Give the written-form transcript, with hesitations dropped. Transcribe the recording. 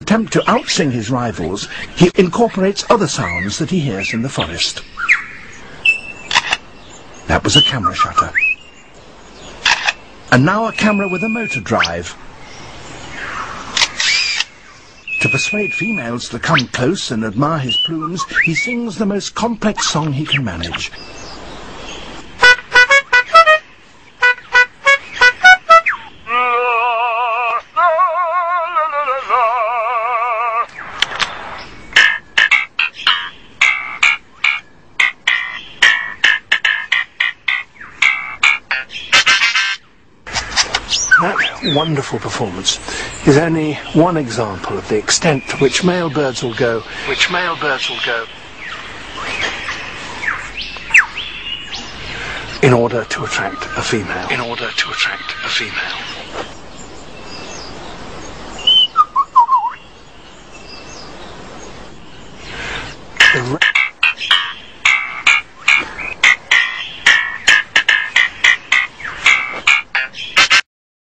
attempt to outsing his rivals, he incorporates other sounds that he hears in the forest. That was a camera shutter. And now a camera with a motor drive. To persuade females to come close and admire his plumes, he sings the most complex song he can manage. That wonderful performance is only one example of the extent to which male birds will go. In order to attract a female. The